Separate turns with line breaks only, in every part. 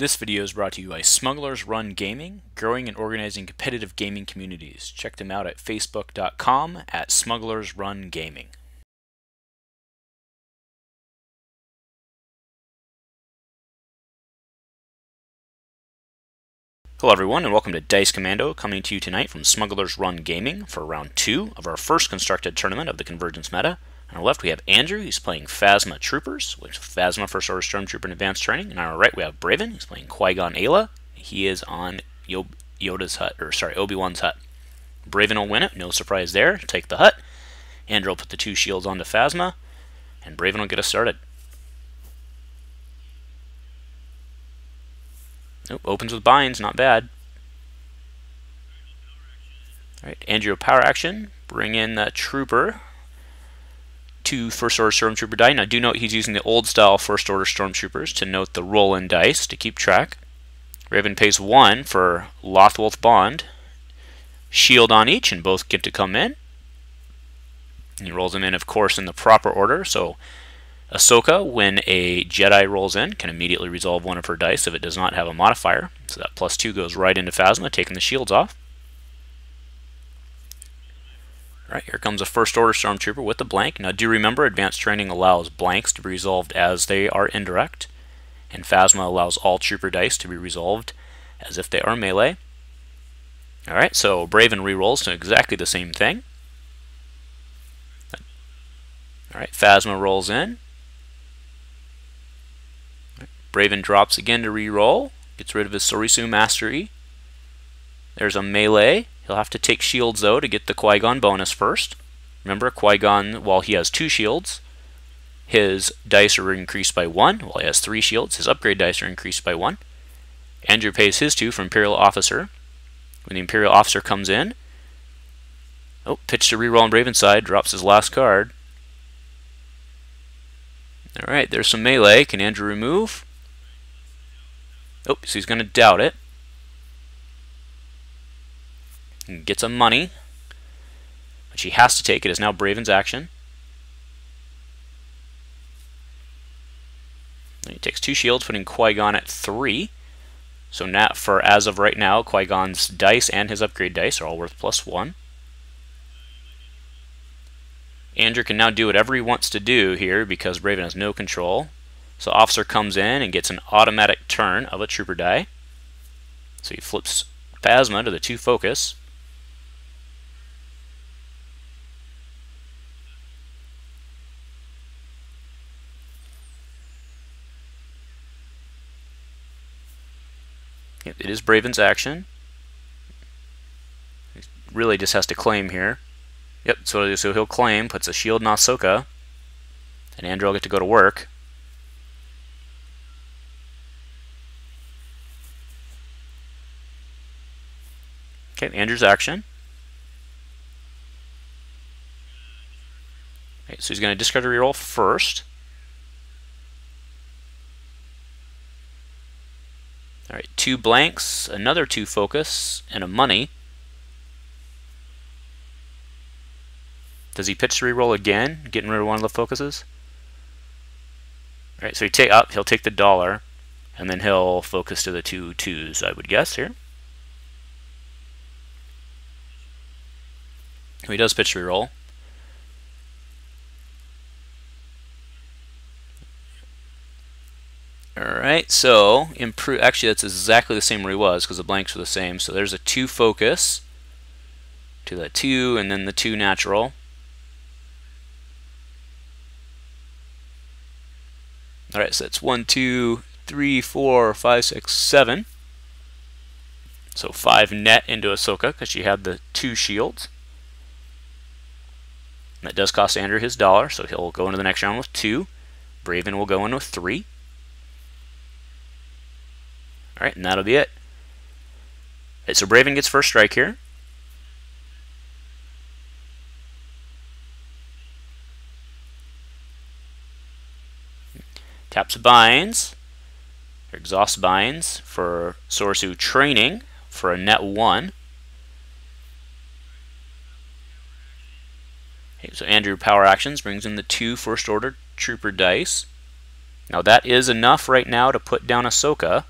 This video is brought to you by Smugglers Run Gaming, growing and organizing competitive gaming communities. Check them out at facebook.com at Smugglers Run Gaming. Hello everyone and welcome to Dice Commando, coming to you tonight from Smugglers Run Gaming for round 2 of our first constructed tournament of the Convergence meta. On our left we have Andrew, he's playing Phasma Troopers, which is Phasma First Order Stormtrooper in Advanced Training. And on our right we have Braven, he's playing Qui-Gon Ayla. He is on Obi-Wan's hut. Braven will win it, no surprise there, take the hut. Andrew will put the 2 shields onto Phasma, and Braven will get us started. Oh, opens with binds, not bad. Alright, Andrew power action, bring in the trooper. 2 First Order Stormtrooper die. Now do note he's using the old style First Order Stormtroopers to note the roll-in dice to keep track. Raven pays 1 for Lothwolf Bond. Shield on each and both get to come in. And he rolls them in, of course, in the proper order. So Ahsoka, when a Jedi rolls in, can immediately resolve one of her dice if it does not have a modifier. So that +2 goes right into Phasma, taking the shields off. Alright, here comes a First Order Stormtrooper with a blank. Now do remember, Advanced Training allows blanks to be resolved as they are indirect, and Phasma allows all trooper dice to be resolved as if they are melee. Alright, so Braven rerolls to exactly the same thing. Alright, Phasma rolls in. Braven drops again to reroll, gets rid of his Sorisu Mastery. There's a melee. He'll have to take shields though to get the Qui-Gon bonus first. Remember, Qui-Gon, while he has 2 shields, his dice are increased by 1. While he has 3 shields, his upgrade dice are increased by 1. Andrew pays his 2 for Imperial Officer. When the Imperial Officer comes in, pitch to reroll on Braven's side, drops his last card. Alright, there's some melee. Can Andrew remove? So he's going to doubt it. And gets a money, which he has to take. It is now Braven's action. And he takes 2 shields, putting Qui-Gon at 3. So now, as of right now, Qui-Gon's dice and his upgrade dice are all worth +1. Andrew can now do whatever he wants to do here because Braven has no control. So Officer comes in and gets an automatic turn of a trooper die. So he flips Phasma to the 2 focus. It is Braven's action. He really just has to claim here. Yep, so he'll claim, puts a shield on Ahsoka, and Andrew will get to go to work. Okay, Andrew's action. Okay, so he's going to discard a reroll first. Alright, 2 blanks, another 2 focus, and a money. Does he pitch to reroll again, getting rid of one of the focuses? Alright, so he'll take the $1, and then he'll focus to the 2 2s, I would guess, here. He does pitch to reroll. Alright, so actually that's exactly the same where he was because the blanks were the same. So there's a 2 focus to the 2 and then the 2 natural. Alright, so that's 1, 2, 3, 4, 5, 6, 7. So 5 net into Ahsoka because she had the 2 shields. And that does cost Andrew his $1, so he'll go into the next round with 2. Braven will go in with 3. Alright, and that'll be it. Alright, so Braven gets first strike here. Taps binds, or exhausts binds for Sorisu training for a net 1. Okay, so Andrew power actions, brings in the 2 First Order Trooper dice. Now that is enough right now to put down Ahsoka.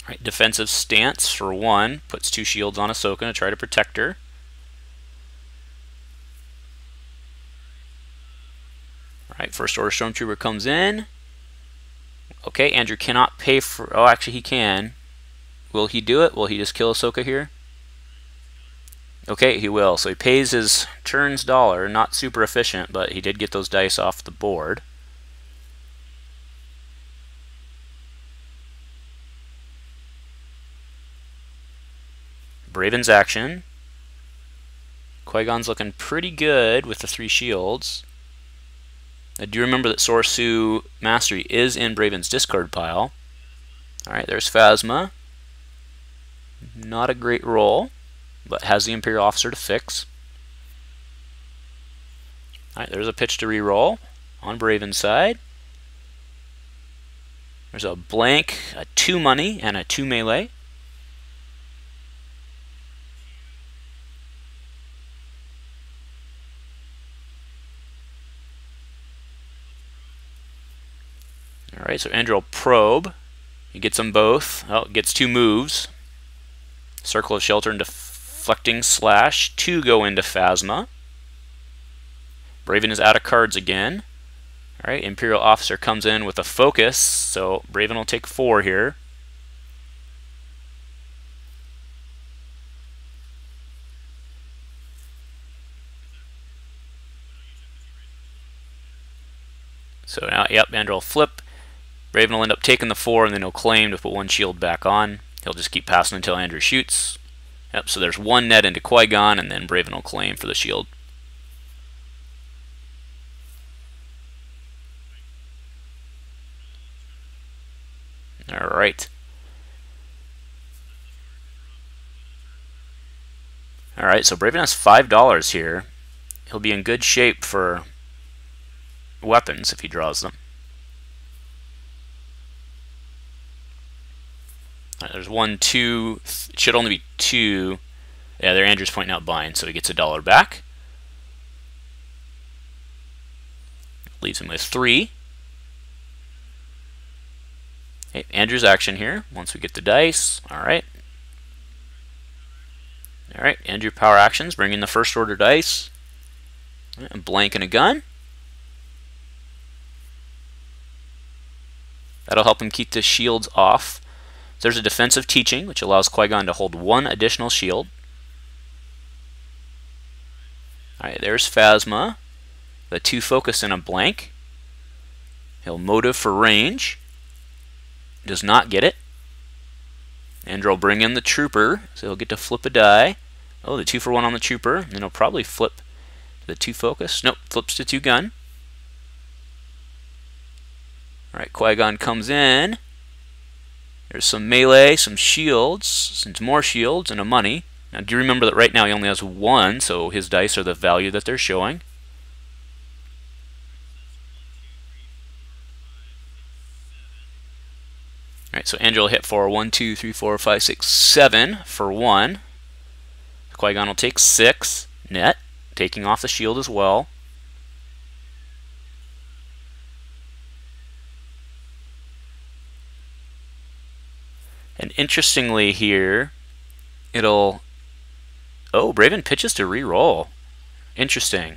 Right, defensive stance for 1. Puts 2 shields on Ahsoka to try to protect her. Alright, First Order Stormtrooper comes in. Okay, Andrew cannot pay for... Oh, actually he can. Will he do it? Will he just kill Ahsoka here? Okay, he will. So he pays his turn's dollar. Not super efficient, but he did get those dice off the board. Braven's action. Qui-Gon's looking pretty good with the 3 shields. I do remember that Soursu Mastery is in Braven's discard pile. Alright, there's Phasma. Not a great roll, but has the Imperial Officer to fix. Alright, there's a pitch to re-roll on Braven's side. There's a blank, a 2 money, and a 2 melee. Alright, so Andrew will probe. He gets them both. Oh, gets 2 moves. Circle of Shelter and Deflecting Slash. 2 go into Phasma. Braven is out of cards again. Alright, Imperial Officer comes in with a focus, so Braven will take 4 here. So now, yep, Andrew will flip. Braven will end up taking the 4, and then he'll claim to put 1 shield back on. He'll just keep passing until Andrew shoots. Yep, so there's 1 net into Qui-Gon, and then Braven will claim for the shield. Alright. Alright, so Braven has $5 here. He'll be in good shape for weapons if he draws them. Right, there's 1, 2, it should only be 2. Yeah, there Andrew's pointing out bind, so he gets $1 back. Leaves him with 3. Okay, Andrew's action here, once we get the dice. Alright. Alright, Andrew power actions, bring in the First Order dice. A blank and a gun. That'll help him keep the shields off. There's a defensive teaching, which allows Qui-Gon to hold 1 additional shield. Alright, there's Phasma. The 2 focus and a blank. He'll motive for range. Does not get it. Andrew will bring in the Trooper, so he'll get to flip a die. Oh, the 2 for 1 on the Trooper. And then he'll probably flip to the 2 focus. Nope, flips to 2 gun. Alright, Qui-Gon comes in. There's some melee, some shields, some more shields, and a money. Now, do you remember that right now he only has 1, so his dice are the value that they're showing. Alright, so Andrew will hit for 1, 2, 3, 4, 5, 6, 7 for 1. Qui-Gon will take 6 net, taking off the shield as well. And interestingly here, it'll... Oh, Braven pitches to re-roll. Interesting.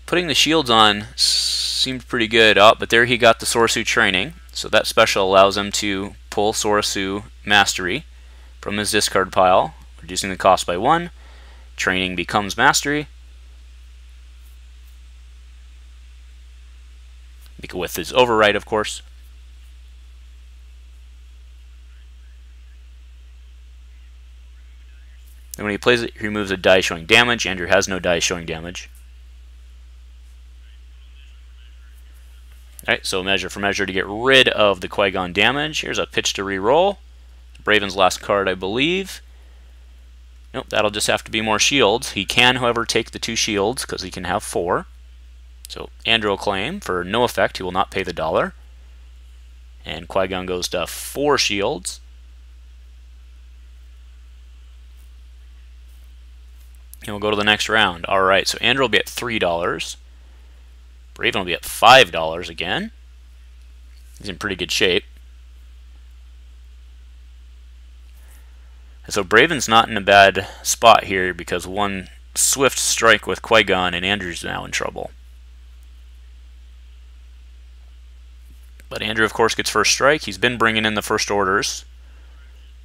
Putting the shields on seemed pretty good. Oh, but there he got the Soursu training. So that special allows him to pull Soursu Mastery from his discard pile, reducing the cost by 1. Training becomes Mastery. With his override, of course. And when he plays it, he removes a die showing damage. Andrew has no die showing damage. Alright, so measure for measure to get rid of the Qui-Gon damage. Here's a pitch to re-roll. Braven's last card, I believe. Nope, that'll just have to be more shields. He can, however, take the 2 shields because he can have 4. So Andrew will claim for no effect. He will not pay the $1. And Qui-Gon goes to 4 shields. And we'll go to the next round. Alright, so Andrew will be at $3. Braven will be at $5 again. He's in pretty good shape. So Braven's not in a bad spot here because one swift strike with Qui-Gon and Andrew's now in trouble. But Andrew, of course, gets first strike. He's been bringing in the first orders,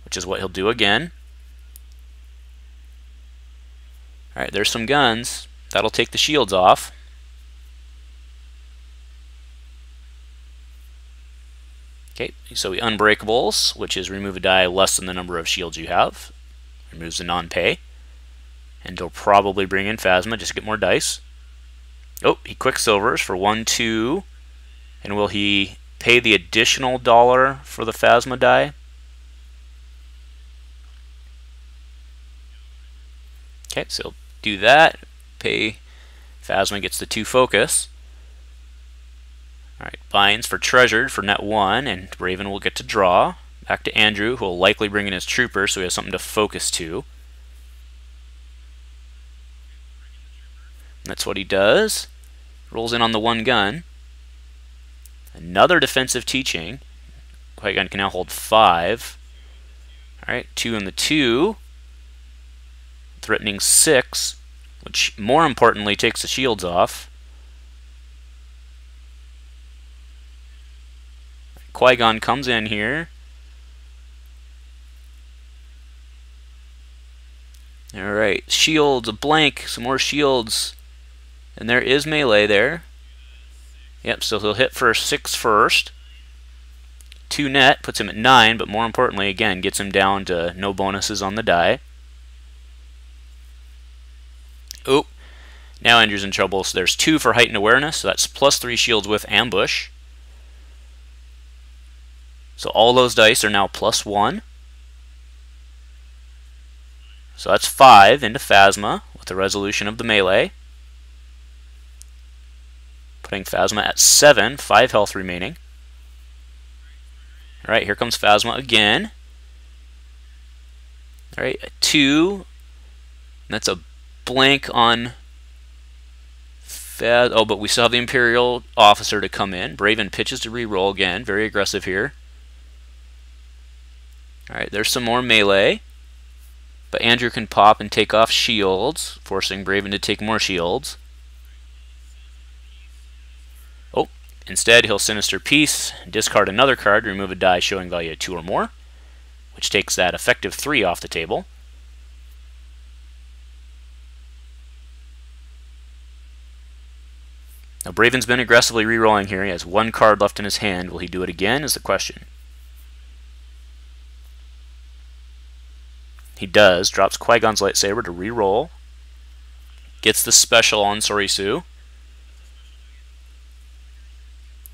which is what he'll do again. Alright, there's some guns. That'll take the shields off. Okay, so he unbreakables, which is remove a die less than the number of shields you have. Removes the non-pay. And he'll probably bring in Phasma just to get more dice. Oh, he quicksilvers for 1, 2. And will he pay the additional $1 for the Phasma die? Okay, so he'll do that. Pay. Phasma gets the 2 focus. Alright, binds for treasured for net 1, and Braven will get to draw. Back to Andrew, who will likely bring in his trooper, so he has something to focus to. And that's what he does. Rolls in on the 1 gun. Another defensive teaching. Qui-Gon can now hold 5. Alright, 2 and the 2. Threatening 6, which more importantly takes the shields off. Qui-Gon comes in here. Alright, shields, a blank, some more shields. And there is melee there. Yep, so he'll hit for 6 first. 2 net, puts him at 9, but more importantly, again, gets him down to no bonuses on the die. Oh, now Andrew's in trouble, so there's 2 for heightened awareness, so that's plus 3 shields with ambush. So all those dice are now plus 1. So that's 5 into Phasma with the resolution of the melee. Putting Phasma at 7, 5 health remaining. Alright, here comes Phasma again. Alright, a 2. That's a blank on oh, but we still have the Imperial officer to come in. Braven pitches to reroll again. Very aggressive here. Alright, there's some more melee. But Andrew can pop and take off shields, forcing Braven to take more shields. Oh, instead he'll Sinister Peace, discard another card, remove a die showing value of 2 or more, which takes that effective 3 off the table. Now Braven's been aggressively rerolling here. He has 1 card left in his hand. Will he do it again is the question. He does. Drops Qui-Gon's lightsaber to reroll. Gets the special on Sorisu.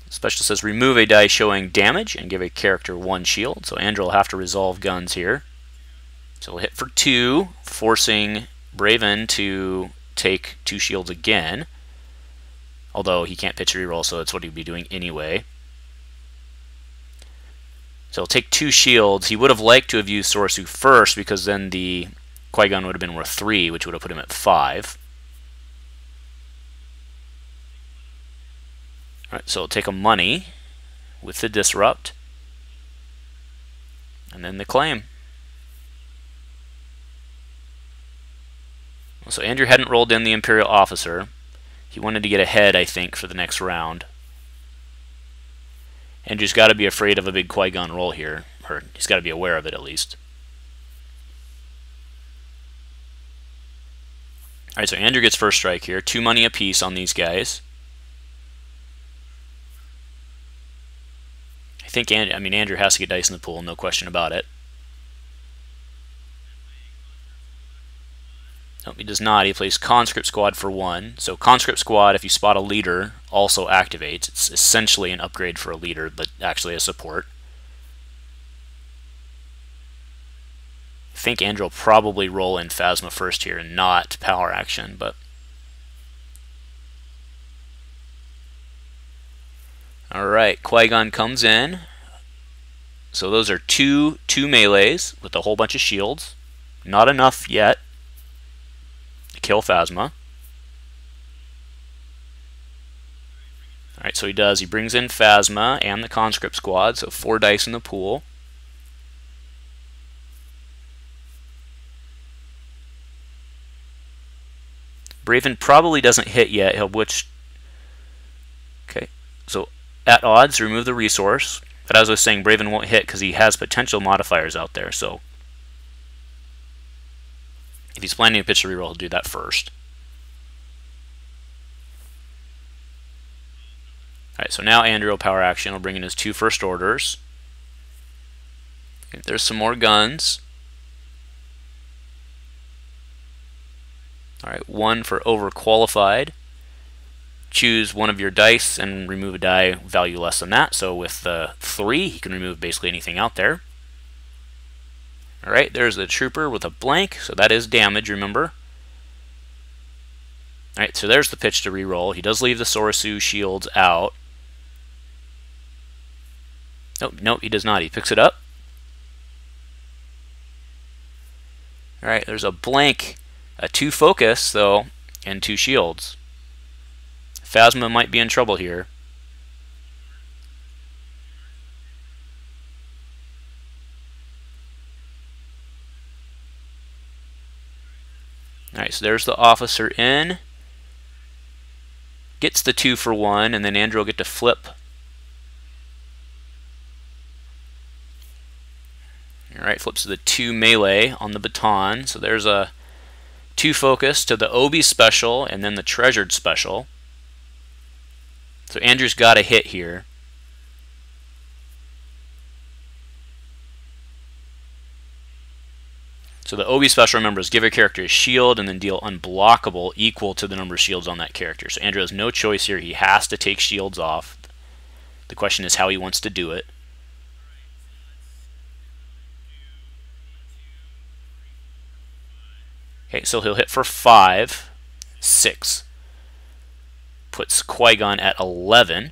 Special says remove a die showing damage and give a character 1 shield. So Andrew will have to resolve guns here. So he'll hit for 2, forcing Braven to take 2 shields again. Although he can't pitch a reroll, so that's what he'd be doing anyway. So he'll take 2 shields. He would have liked to have used Sorisu first, because then the Qui-Gon would have been worth 3, which would have put him at 5. Alright, so he'll take a money with the disrupt. And then the claim. So Andrew hadn't rolled in the Imperial officer. He wanted to get ahead, I think, for the next round. Andrew's got to be afraid of a big Qui-Gon roll here. Or he's got to be aware of it, at least. Alright, so Andrew gets first strike here. 2 money apiece on these guys. I think Andrew has to get dice in the pool, no question about it. Nope, he does not. He plays Conscript Squad for 1. So Conscript Squad, if you spot a leader, also activates. It's essentially an upgrade for a leader, but actually a support. I think Andrew will probably roll in Phasma first here and not power action, but... Alright, Qui-Gon comes in. So those are two melees with a whole bunch of shields. Not enough yet to kill Phasma. Alright, so he does. He brings in Phasma and the Conscript Squad, so 4 dice in the pool. Braven probably doesn't hit yet. He'll which. Okay, so at odds, remove the resource. But as I was saying, Braven won't hit because he has potential modifiers out there. So if he's planning to pitch a reroll, he'll do that first. Alright, so now Andrew will power action. He'll bring in his 2 first orders. Okay, there's some more guns. Alright, 1 for overqualified. Choose one of your dice and remove a die value less than that. So with the 3, he can remove basically anything out there. Alright, there's the trooper with a blank, so that is damage, remember. Alright, so there's the pitch to reroll. He does leave the Sorisu shields out. Nope, he does not. He picks it up. Alright, there's a blank, a 2 focus, though, and 2 shields. Phasma might be in trouble here. Alright, so there's the officer in. Gets the 2 for 1, and then Andrew will get to flip. Alright, flips to the 2 melee on the baton. So there's a 2 focus to the Obi special and then the treasured special. So Andrew's got a hit here. So the Obi special, remember, is give your character a shield and then deal unblockable equal to the number of shields on that character. So Andrew has no choice here. He has to take shields off. The question is how he wants to do it. Okay, so he'll hit for 5, 6. Puts Qui-Gon at 11.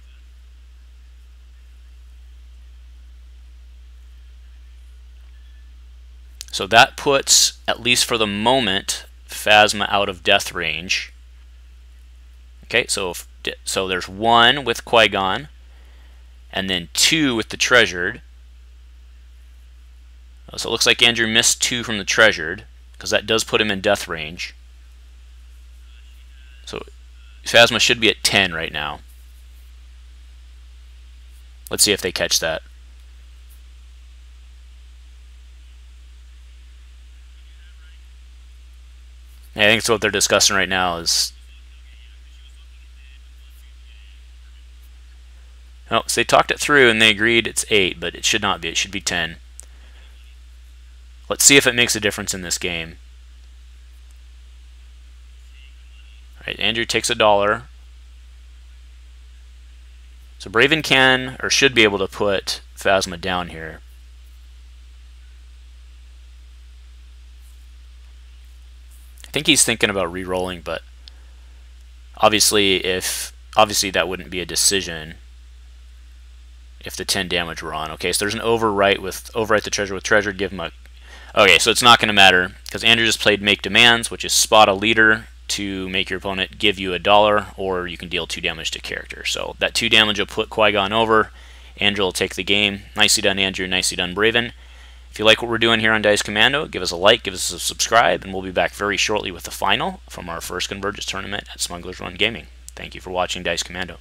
So that puts, at least for the moment, Phasma out of death range. Okay, so there's 1 with Qui-Gon, and then 2 with the treasured. So it looks like Andrew missed 2 from the treasured, because that does put him in death range. So Phasma should be at 10 right now. Let's see if they catch that. I think it's what they're discussing right now is... Oh, so they talked it through and they agreed it's 8, but it should not be. It should be 10. Let's see if it makes a difference in this game. Alright, Andrew takes $1. So Braven can, or should be able to put Phasma down here. I think he's thinking about re-rolling, but obviously that wouldn't be a decision if the 10 damage were on. Okay, so there's an overwrite the treasure with treasure, give him a... Okay, so it's not going to matter, because Andrew just played Make Demands, which is spot a leader to make your opponent give you $1, or you can deal 2 damage to character. So that 2 damage will put Qui-Gon over. Andrew will take the game. Nicely done, Andrew. Nicely done, Braven. If you like what we're doing here on Dice Commando, give us a like, give us a subscribe, and we'll be back very shortly with the final from our first Convergence tournament at Smugglers Run Gaming. Thank you for watching Dice Commando.